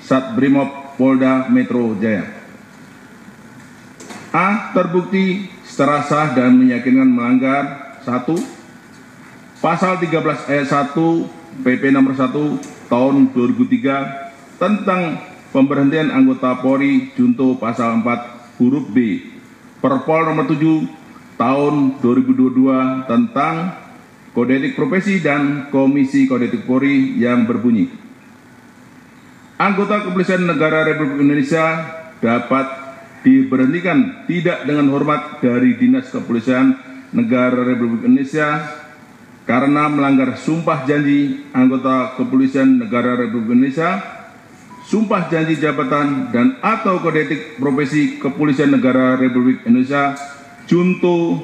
Satbrimob Polda Metro Jaya. A. Terbukti secara sah dan meyakinkan melanggar 1. Pasal 13 ayat 1 PP nomor 1 tahun 2003 tentang pemberhentian anggota Polri junto pasal 4 huruf B Perpol nomor 7 tahun 2022 tentang Kode Etik Profesi dan Komisi Kode Etik Polri yang berbunyi: anggota Kepolisian Negara Republik Indonesia dapat diberhentikan tidak dengan hormat dari Dinas Kepolisian Negara Republik Indonesia karena melanggar sumpah janji anggota Kepolisian Negara Republik Indonesia, sumpah janji jabatan dan atau kode etik profesi Kepolisian Negara Republik Indonesia. Junto,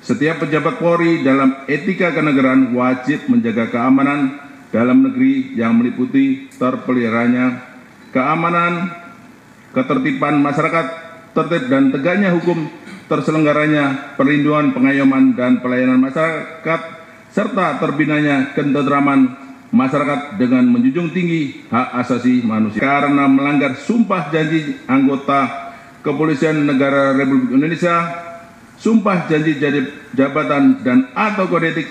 setiap pejabat Polri dalam etika kenegaraan wajib menjaga keamanan dalam negeri yang meliputi terpeliharanya keamanan, ketertiban masyarakat, tertib dan tegaknya hukum, terselenggaranya perlindungan, pengayoman dan pelayanan masyarakat, serta terbinanya ketentraman masyarakat dengan menjunjung tinggi hak asasi manusia. Karena melanggar sumpah janji anggota Kepolisian Negara Republik Indonesia, sumpah janji jabatan dan atau kode etik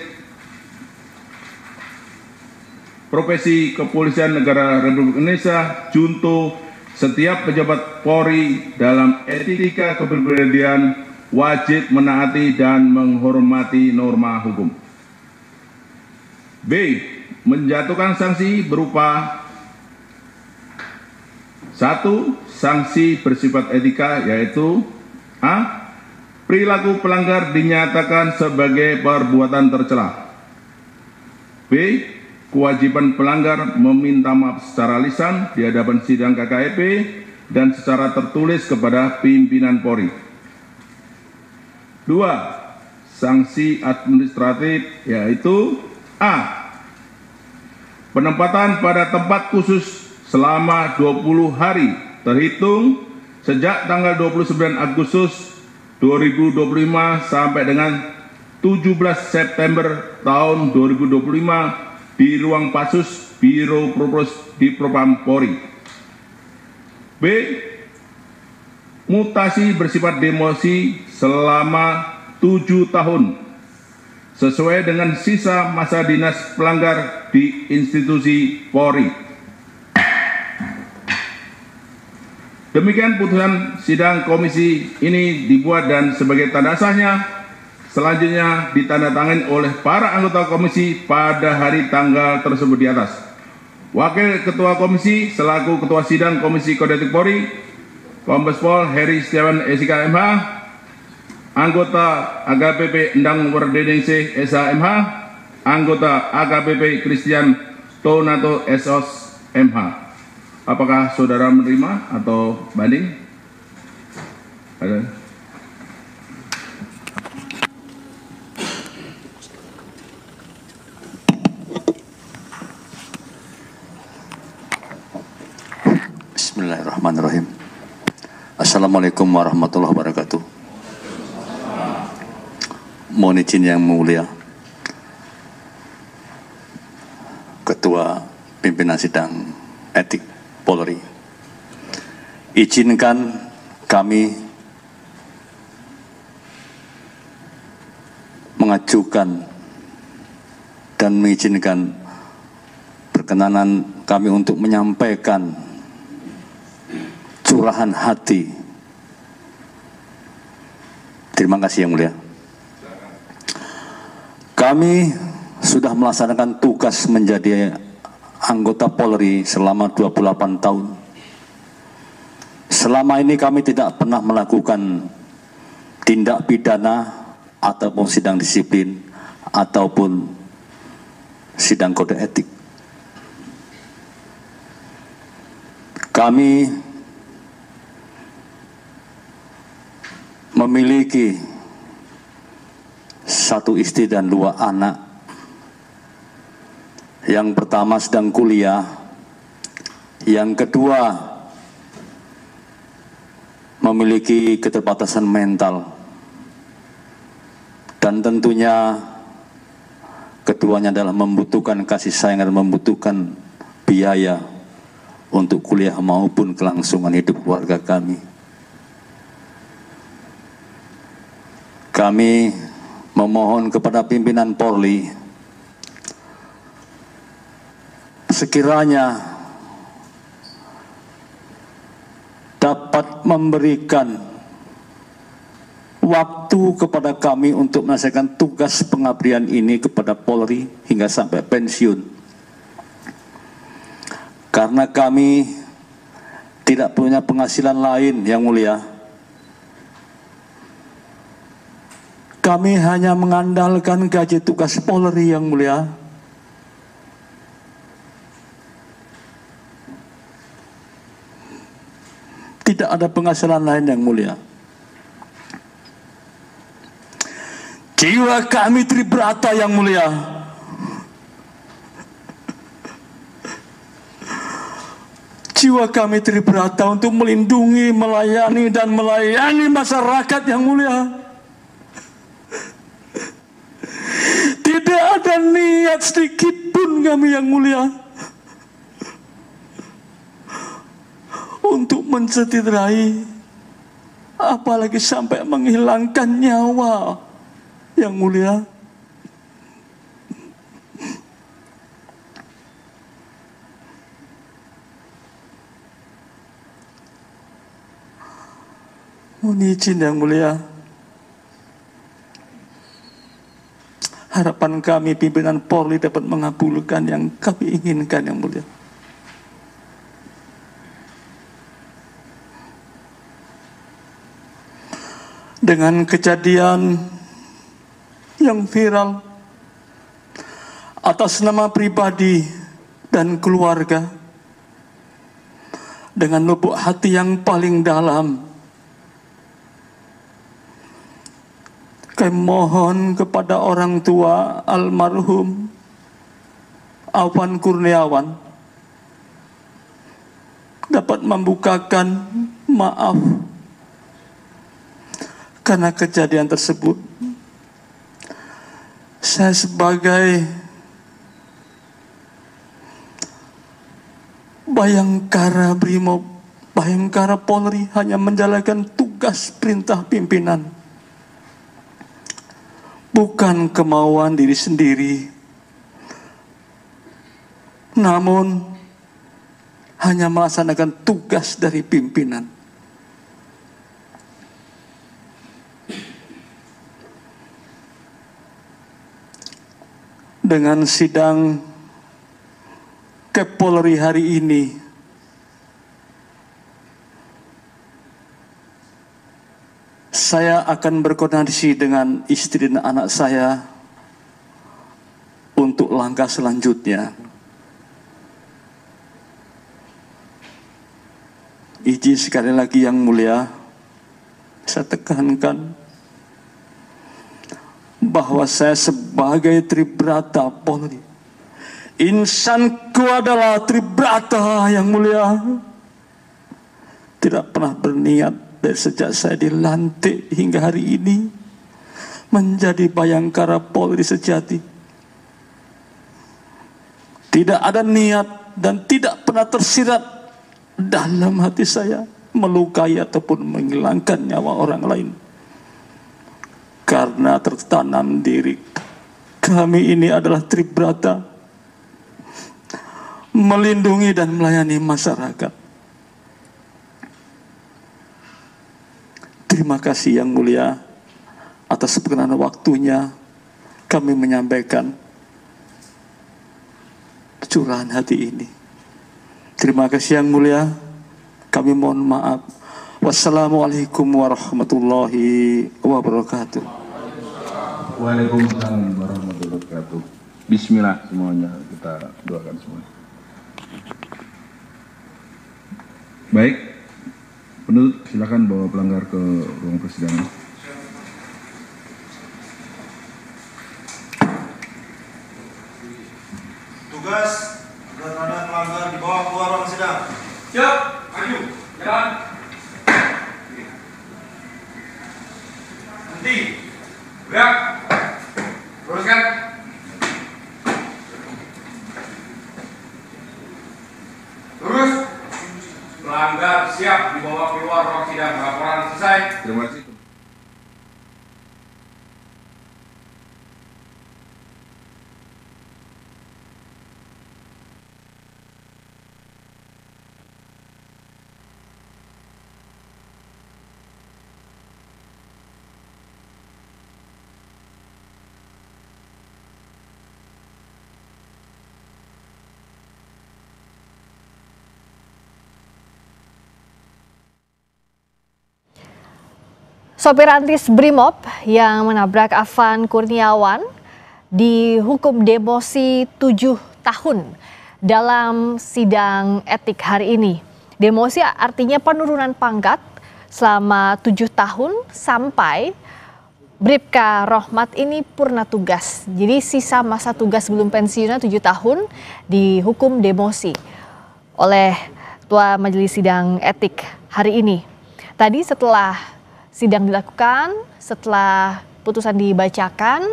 profesi Kepolisian Negara Republik Indonesia, junto setiap pejabat Polri dalam etika kepribadian wajib menaati dan menghormati norma hukum. B. Menjatuhkan sanksi berupa 1. Sanksi bersifat etika, yaitu A. Perilaku pelanggar dinyatakan sebagai perbuatan tercela. B. Kewajiban pelanggar meminta maaf secara lisan di hadapan sidang KKEP dan secara tertulis kepada pimpinan Polri. 2. Sanksi administratif, yaitu A. Penempatan pada tempat khusus selama 20 hari terhitung sejak tanggal 29 Agustus 2025 sampai dengan 17 September tahun 2025 di ruang Pasus Biro Propos di Propam Polri. B. Mutasi bersifat demosi selama 7 tahun sesuai dengan sisa masa dinas pelanggar di institusi Polri. Demikian putusan sidang komisi ini dibuat dan sebagai tanda sahnya selanjutnya ditandatangani oleh para anggota komisi pada hari tanggal tersebut di atas. Wakil Ketua Komisi selaku Ketua Sidang Komisi Kode Etik Polri, Kombes Pol Heri Setiawan SIK MH, anggota AKBP Endang Werdeningsih SH MH, anggota AKBP Christian Tonato SOS MH. Apakah saudara menerima atau banding? Ada? Bismillahirrahmanirrahim. Assalamualaikum warahmatullahi wabarakatuh. Mohon izin yang mulia Ketua Pimpinan Sidang Etik Polri, izinkan kami mengajukan dan mengizinkan perkenanan kami untuk menyampaikan curahan hati. Terima kasih yang mulia. Kami sudah melaksanakan tugas menjadi anggota Polri selama 28 tahun. Selama ini kami tidak pernah melakukan tindak pidana ataupun sidang disiplin ataupun sidang kode etik. Kami memiliki 1 istri dan 2 anak. Yang pertama sedang kuliah, yang kedua memiliki keterbatasan mental, dan tentunya keduanya adalah membutuhkan kasih sayang dan membutuhkan biaya untuk kuliah maupun kelangsungan hidup keluarga kami. Kami memohon kepada pimpinan Polri sekiranya dapat memberikan waktu kepada kami untuk menyelesaikan tugas pengabdian ini kepada Polri hingga sampai pensiun. Karena kami tidak punya penghasilan lain, Yang Mulia. Kami hanya mengandalkan gaji tugas Polri, Yang Mulia. Tidak ada penghasilan lain, Yang Mulia. Jiwa kami tribrata, Yang Mulia. Jiwa kami tribrata untuk melindungi, melayani, dan melayani masyarakat, Yang Mulia. Tidak ada niat sedikit pun kami, Yang Mulia, untuk mencederai, apalagi sampai menghilangkan nyawa, Yang Mulia. Mohon izin, Yang Mulia, harapan kami pimpinan Polri dapat mengabulkan yang kami inginkan, Yang Mulia. Dengan kejadian yang viral atas nama pribadi dan keluarga, dengan lubuk hati yang paling dalam, kami mohon kepada orang tua almarhum Afwan Kurniawan dapat membukakan maaf karena kejadian tersebut. Saya sebagai Bayangkara Brimob, Bayangkara Polri hanya menjalankan tugas perintah pimpinan, bukan kemauan diri sendiri, namun hanya melaksanakan tugas dari pimpinan. Dengan sidang Kepolri hari ini, saya akan berkoordinasi dengan istri dan anak saya untuk langkah selanjutnya. Izin sekali lagi, Yang Mulia, saya tekankan bahwa saya sebagai tribrata Polri, insanku adalah tribrata, Yang Mulia, tidak pernah berniat dari sejak saya dilantik hingga hari ini menjadi Bayangkara Polri sejati. Tidak ada niat dan tidak pernah tersirat dalam hati saya melukai ataupun menghilangkan nyawa orang lain. Karena tertanam diri kami ini adalah tribrata, melindungi dan melayani masyarakat. Terima kasih, Yang Mulia, atas perkenan waktunya kami menyampaikan curahan hati ini. Terima kasih, Yang Mulia. Kami mohon maaf. Wassalamualaikum warahmatullahi wabarakatuh. Waalaikumsalam warahmatullahi wabarakatuh. Bismillah semuanya, kita doakan semua. Baik, penuntut silakan bawa pelanggar ke ruang persidangan. Tugas terhadap pelanggar dibawa keluar ruang sidang. Siap, maju, jalan. Henti, gerak, luruskan. Lurus, Pelanggar siap dibawa keluar ruang sidang. Laporan selesai. Terima kasih. Sopir Rantis Brimob yang menabrak Afan Kurniawan dihukum demosi 7 tahun dalam sidang etik hari ini. Demosi artinya penurunan pangkat selama 7 tahun sampai Bribka Rohmat ini purna tugas. Jadi sisa masa tugas sebelum pensiunnya 7 tahun dihukum demosi oleh Ketua Majelis Sidang Etik hari ini. Tadi setelah sidang dilakukan, setelah putusan dibacakan,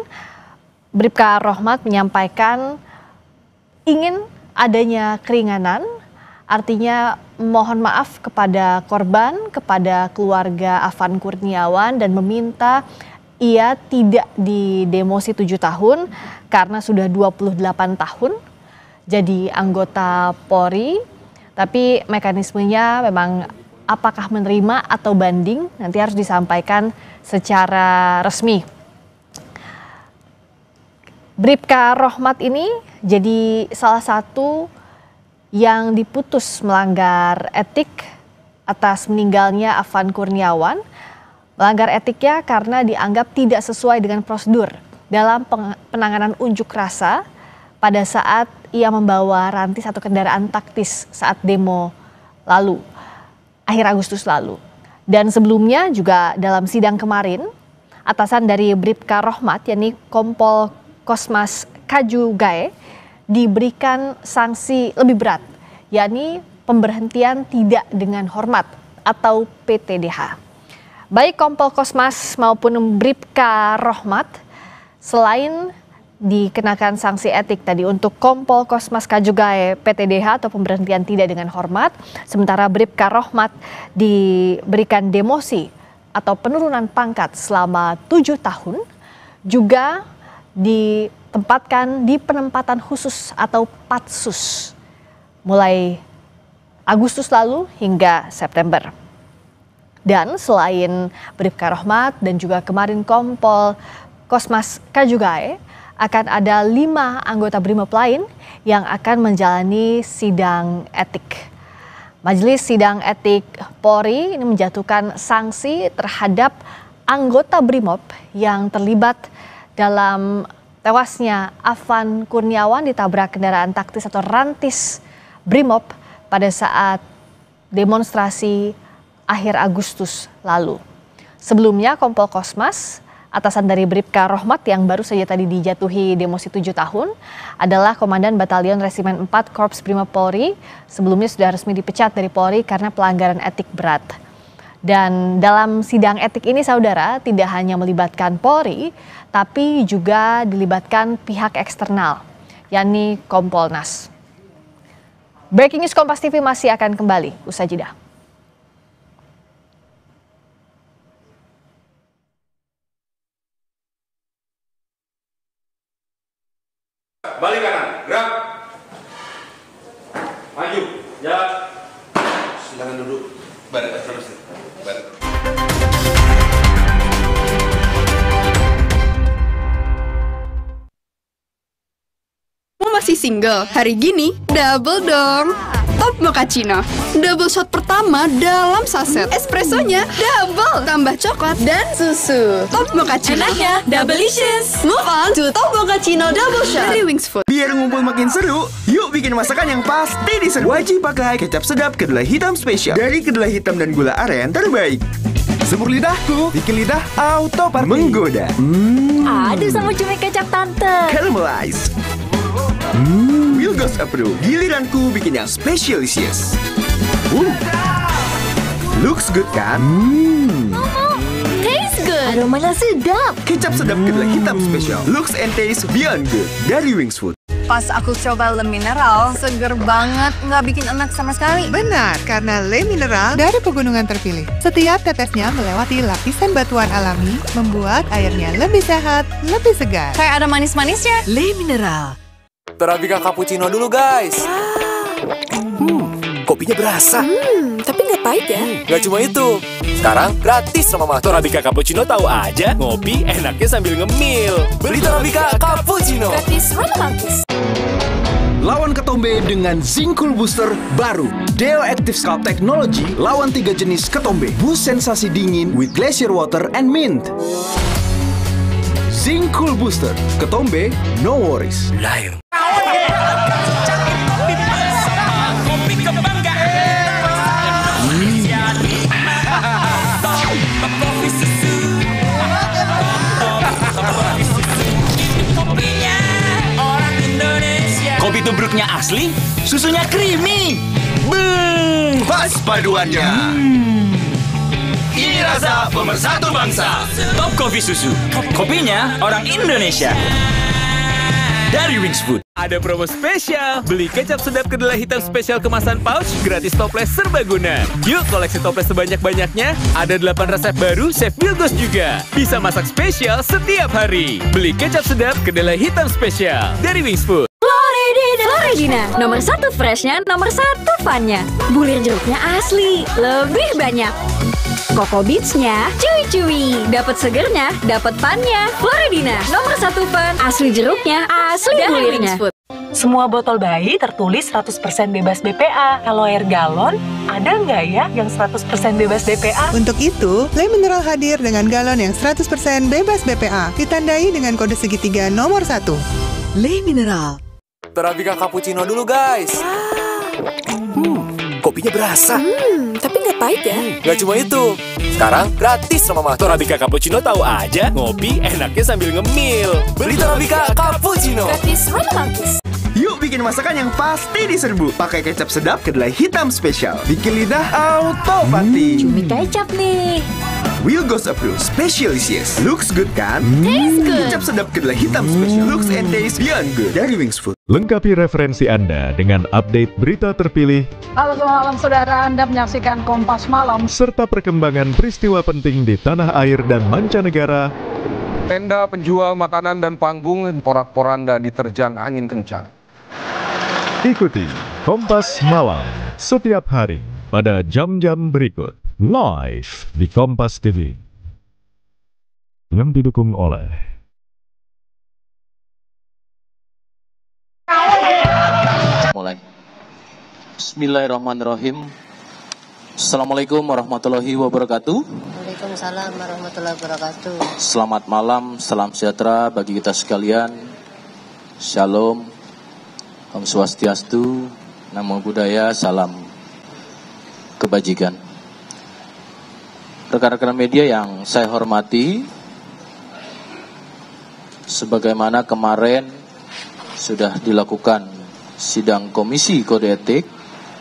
Bribka Rohmat menyampaikan ingin adanya keringanan, artinya mohon maaf kepada korban, kepada keluarga Afan Kurniawan dan meminta ia tidak didemosi 7 tahun karena sudah 28 tahun jadi anggota Polri, tapi mekanismenya memang apakah menerima atau banding nanti harus disampaikan secara resmi. Bribka Rohmat ini jadi salah satu yang diputus melanggar etik atas meninggalnya Afan Kurniawan. Melanggar etiknya karena dianggap tidak sesuai dengan prosedur dalam penanganan unjuk rasa pada saat ia membawa rantis atau kendaraan taktis saat demo lalu. Akhir Agustus lalu. Dan sebelumnya juga dalam sidang kemarin, atasan dari Bribka Rohmat yakni Kompol Kosmas Kaju Gae diberikan sanksi lebih berat, yakni pemberhentian tidak dengan hormat atau PTDH. Baik Kompol Kosmas maupun Bribka Rohmat selain dikenakan sanksi etik tadi untuk Kompol Kosmas Kaju Gae PTDH atau pemberhentian tidak dengan hormat, sementara Bribka Rohmat diberikan demosi atau penurunan pangkat selama 7 tahun, juga ditempatkan di penempatan khusus atau patsus mulai Agustus lalu hingga September. Dan selain Bribka Rohmat dan juga kemarin Kompol Kosmas Kaju Gae, akan ada 5 anggota Brimob lain yang akan menjalani sidang etik. Majelis Sidang Etik Polri ini menjatuhkan sanksi terhadap anggota Brimob yang terlibat dalam tewasnya Afan Kurniawan ditabrak kendaraan taktis atau rantis Brimob pada saat demonstrasi akhir Agustus lalu. Sebelumnya Kompol Kosmas, atasan dari Bribka Rohmat yang baru saja tadi dijatuhi demosi 7 tahun adalah Komandan Batalion Resimen 4 Korps Brimob Polri. Sebelumnya sudah resmi dipecat dari Polri karena pelanggaran etik berat. Dan dalam sidang etik ini saudara tidak hanya melibatkan Polri, tapi juga dilibatkan pihak eksternal, yakni Kompolnas. Breaking News Kompas TV masih akan kembali usai jeda. Balik kanan, gerak. Maju, jalan. Silakan duduk. Balik terus. Balik. Masih single? Hari gini double dong. Top Mochaccino, double shot pertama dalam saset. Espressonya double, tambah coklat dan susu. Top Mochaccino, enaknya doubleicious. Move on to Top Mochaccino double shot dari Wings Food. Biar ngumpul makin seru, yuk bikin masakan yang pasti diseru. Wajib pakai kecap sedap kedelai hitam spesial dari kedelai hitam dan gula aren terbaik. Semur lidahku, bikin lidah auto party. Menggoda. Aduh sama cumi kecap tante. Caramelize. Wilgos Approve. Giliranku bikin yang specialicious. Looks good kan? Taste good. Aromanya sedap. Kecap sedap kedelai hitam spesial. Looks and taste beyond good dari Wings Food. Pas aku coba Le Mineral, seger banget, nggak bikin enak sama sekali. Benar, karena Le Mineral dari pegunungan terpilih. Setiap tetesnya melewati lapisan batuan alami, membuat airnya lebih sehat, lebih segar. Kayak ada manis-manisnya. Le Mineral. Torabika cappuccino dulu, guys. Kopinya berasa. Tapi nggak pahit ya? Gak cuma itu. Sekarang gratis sama Mama. Torabika cappuccino tahu aja. Ngopi enaknya sambil ngemil. Beli Torabika cappuccino. Gratis mana mantis? Lawan ketombe dengan Zinc Cool Booster baru. Deo Active Scalp Technology lawan 3 jenis ketombe. Boost sensasi dingin with glacier water and mint. Zinc Cool Booster. Ketombe, no worries. Lion. Kopi tubruknya asli, susunya creamy. Pas paduannya. Ini rasa pemersatu bangsa. Top Coffee Susu. Kopinya orang Indonesia. Dari Wings Food. Ada promo spesial. Beli kecap sedap kedelai hitam spesial kemasan pouch, gratis toples serbaguna. Yuk koleksi toples sebanyak-banyaknya. Ada 8 resep baru, Chef Wilgos juga. Bisa masak spesial setiap hari. Beli kecap sedap kedelai hitam spesial dari Wings Food. Floridina, nomor 1 freshnya, nomor 1 funnya. Bulir jeruknya asli, lebih banyak. Coco Beats-nya cuy-cuy, dapat segernya, dapat funnya. Floridina, nomor 1 fun, asli jeruknya, asli bulirnya. Semua botol bayi tertulis 100% bebas BPA. Kalau air galon, ada nggak ya yang 100% bebas BPA? Untuk itu, Le Mineral hadir dengan galon yang 100% bebas BPA. Ditandai dengan kode segitiga nomor 1. Le Mineral. Torabika cappuccino dulu, guys. Kopinya berasa. Tapi nggak pahit ya? Gak cuma itu. Sekarang gratis sama Mama. Torabika cappuccino tahu aja. Ngopi enaknya sambil ngemil. Beli Torabika cappuccino. Gratis mana mantis? Yuk bikin masakan yang pasti diserbu. Pakai kecap sedap kedelai hitam spesial. Bikin lidah auto pati. Cumi kecap nih. Wilgos Approve Specialicious. Looks good kan? Taste good. Kecap sedap kedelai hitam spesial. Looks and taste beyond good. Dari Wings Food. Lengkapi referensi Anda dengan update berita terpilih. Halo selamat malam saudara, Anda menyaksikan Kompas Malam. Serta perkembangan peristiwa penting di tanah air dan mancanegara. Tenda penjual makanan dan panggung porak-poranda diterjang angin kencang. Ikuti Kompas Malam setiap hari pada jam-jam berikut. Live di Kompas TV. Yang didukung oleh Mulai. Bismillahirrahmanirrahim. Assalamualaikum warahmatullahi wabarakatuh. Waalaikumsalam warahmatullahi wabarakatuh. Selamat malam, salam sejahtera bagi kita sekalian. Shalom, Om Swastiastu, Namo Buddhaya, salam kebajikan. Rekan-rekan media yang saya hormati, sebagaimana kemarin sudah dilakukan sidang Komisi Kode Etik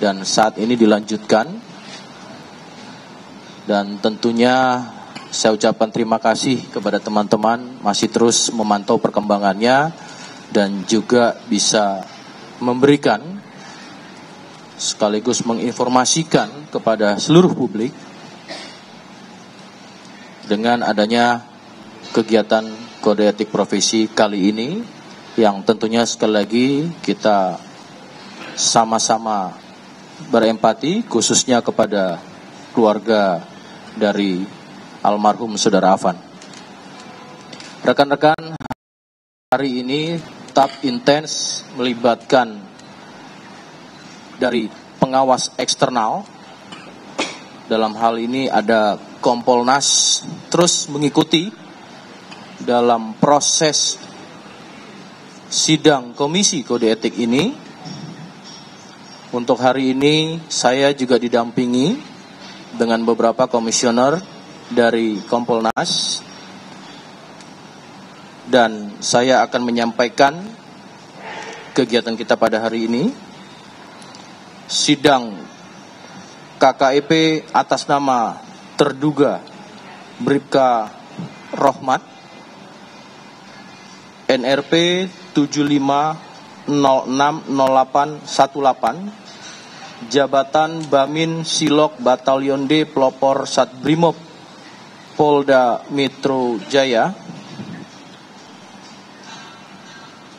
dan saat ini dilanjutkan, dan tentunya saya ucapkan terima kasih kepada teman-teman masih terus memantau perkembangannya dan juga bisa memberikan sekaligus menginformasikan kepada seluruh publik dengan adanya kegiatan kode etik profesi kali ini, yang tentunya sekali lagi kita sama-sama berempati khususnya kepada keluarga dari almarhum Saudara Afan. Rekan-rekan, hari ini tetap intens melibatkan dari pengawas eksternal. Dalam hal ini ada Kompolnas terus mengikuti dalam proses sidang Komisi Kode Etik ini. Untuk hari ini saya juga didampingi dengan beberapa komisioner dari Kompolnas, dan saya akan menyampaikan kegiatan kita pada hari ini. Sidang KKEP atas nama terduga Bribka Rohmat, NRP 75 060818 jabatan Bamin Silok Batalion D Pelopor Satbrimob Polda Metro Jaya.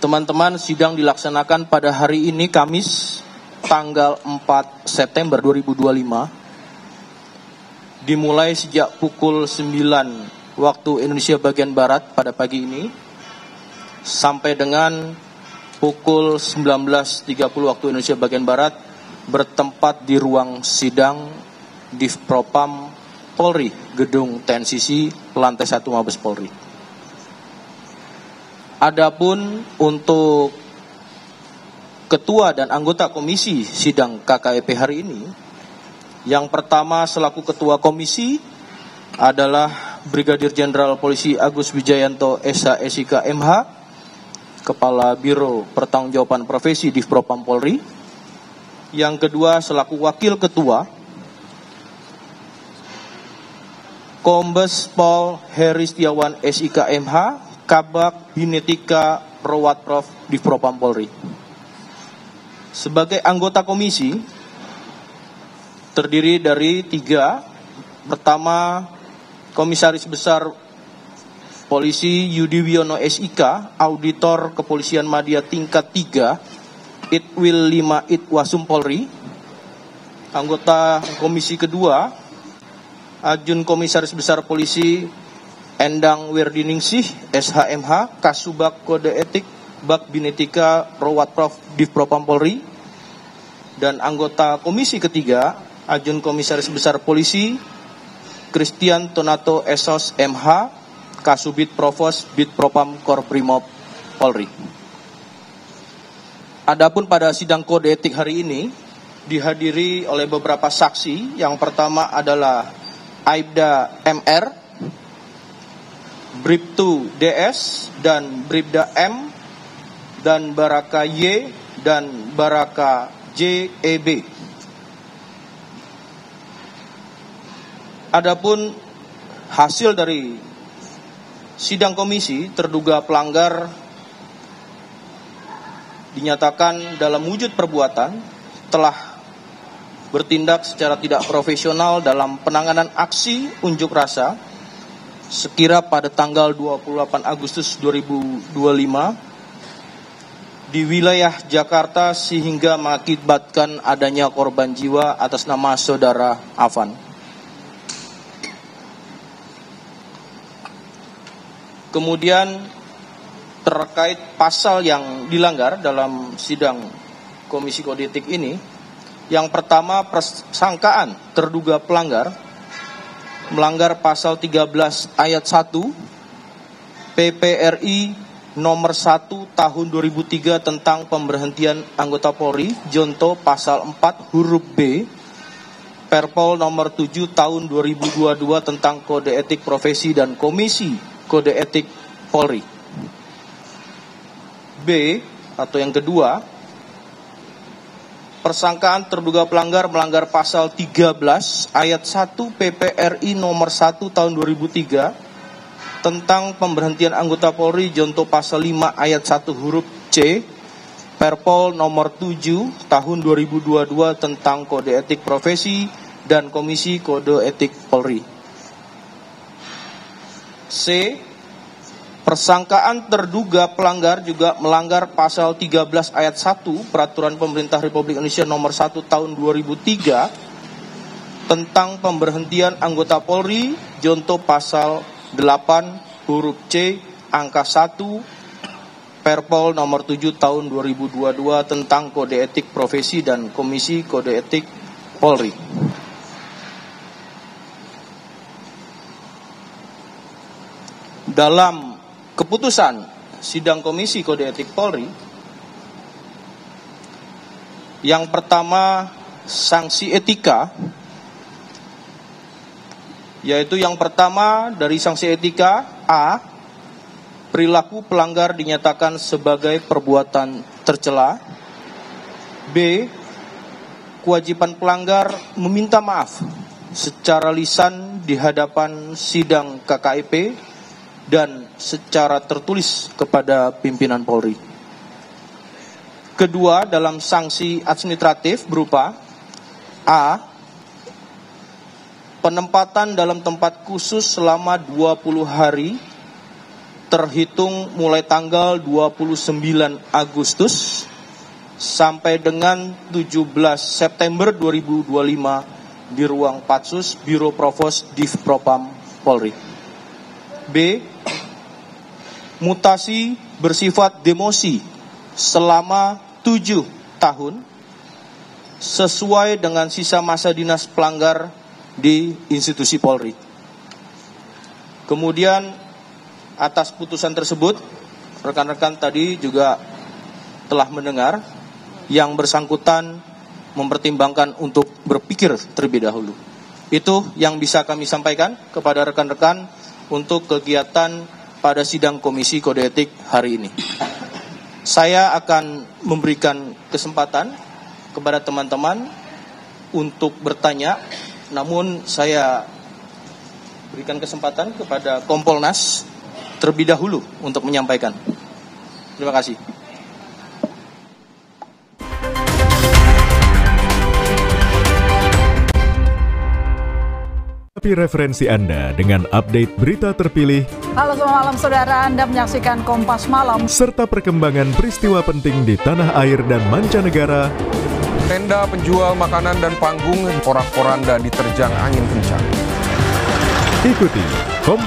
Teman-teman, sidang dilaksanakan pada hari ini Kamis tanggal 4 September 2025 dimulai sejak pukul 9 waktu Indonesia bagian Barat pada pagi ini sampai dengan pukul 19.30 waktu Indonesia bagian Barat bertempat di ruang sidang Divpropam Polri, Gedung TNCC, lantai 1 Mabes Polri. Adapun untuk ketua dan anggota komisi sidang KKEP hari ini, yang pertama selaku ketua komisi adalah Brigadir Jenderal Polisi Agus Wijayanto SH SIK MH, Kepala Biro Pertanggungjawaban Profesi Divpropam Polri. Yang kedua selaku wakil ketua Kombes Pol Heri Setiawan SIK MH, Kabak Binetika Rowatprov Divpropam Polri. Sebagai anggota komisi terdiri dari 3. Pertama, Komisaris Besar Polisi Yudi Wiono SIK, Auditor Kepolisian Madya tingkat 3, Itwil 5 Itwasum Polri. Anggota komisi kedua, Ajun Komisaris Besar Polisi Endang Werdiningsih SHMH, Kasubag Kode Etik Bak Binetika Rowatprov Divpropam Polri. Dan anggota komisi ketiga, Ajun Komisaris Besar Polisi Christian Tonato Esos MH, Kasubit Provos Bitpropam Korprimob Polri. Adapun pada sidang kode etik hari ini dihadiri oleh beberapa saksi. Yang pertama adalah Aibda MR, Bribtu DS, dan Bribda M, dan Baraka Y, dan Baraka JEB. Adapun hasil dari sidang komisi, terduga pelanggar dinyatakan dalam wujud perbuatan telah bertindak secara tidak profesional dalam penanganan aksi unjuk rasa sekira pada tanggal 28 Agustus 2025 di wilayah Jakarta sehingga mengakibatkan adanya korban jiwa atas nama saudara Afan. Kemudian terkait pasal yang dilanggar dalam sidang Komisi Kode Etik ini, yang pertama persangkaan terduga pelanggar melanggar pasal 13 ayat 1 PPRI nomor 1 tahun 2003 tentang pemberhentian anggota Polri, Jonto pasal 4 huruf B Perpol nomor 7 tahun 2022 tentang Kode Etik Profesi dan Komisi Kode Etik Polri. B atau yang kedua, persangkaan terduga pelanggar melanggar pasal 13 ayat 1 PPRI nomor 1 tahun 2003 tentang pemberhentian anggota Polri, Jonto pasal 5 ayat 1 huruf C Perpol nomor 7 tahun 2022 tentang Kode Etik Profesi dan Komisi Kode Etik Polri. C. Persangkaan terduga pelanggar juga melanggar pasal 13 ayat 1 Peraturan Pemerintah Republik Indonesia nomor 1 tahun 2003 tentang pemberhentian anggota Polri, Jonto pasal 8 huruf C angka 1 Perpol nomor 7 tahun 2022 tentang Kode Etik Profesi dan Komisi Kode Etik Polri. Dalam keputusan sidang Komisi Kode Etik Polri, yang pertama sanksi etika, yaitu yang pertama dari sanksi etika A, perilaku pelanggar dinyatakan sebagai perbuatan tercela. B, kewajiban pelanggar meminta maaf secara lisan di hadapan sidang KKEP dan secara tertulis kepada pimpinan Polri. kedua dalam sanksi administratif berupa A. Penempatan dalam tempat khusus selama 20 hari terhitung mulai tanggal 29 Agustus sampai dengan 17 September 2025 di ruang Patsus Biro Provos Div Propam Polri. B. Mutasi bersifat demosi selama 7 tahun sesuai dengan sisa masa dinas pelanggar di institusi Polri. Kemudian atas putusan tersebut, rekan-rekan tadi juga telah mendengar yang bersangkutan mempertimbangkan untuk berpikir terlebih dahulu. Itu yang bisa kami sampaikan kepada rekan-rekan untuk kegiatan pada sidang Komisi Kode Etik hari ini. Saya akan memberikan kesempatan kepada teman-teman untuk bertanya, namun saya berikan kesempatan kepada Kompolnas terlebih dahulu untuk menyampaikan. Terima kasih. Tapi referensi Anda dengan update berita terpilih. Halo selamat malam saudara, Anda menyaksikan Kompas Malam. Serta perkembangan peristiwa penting di tanah air dan mancanegara. Tenda penjual makanan dan panggung porak-poranda diterjang angin kencang. Ikuti Kompas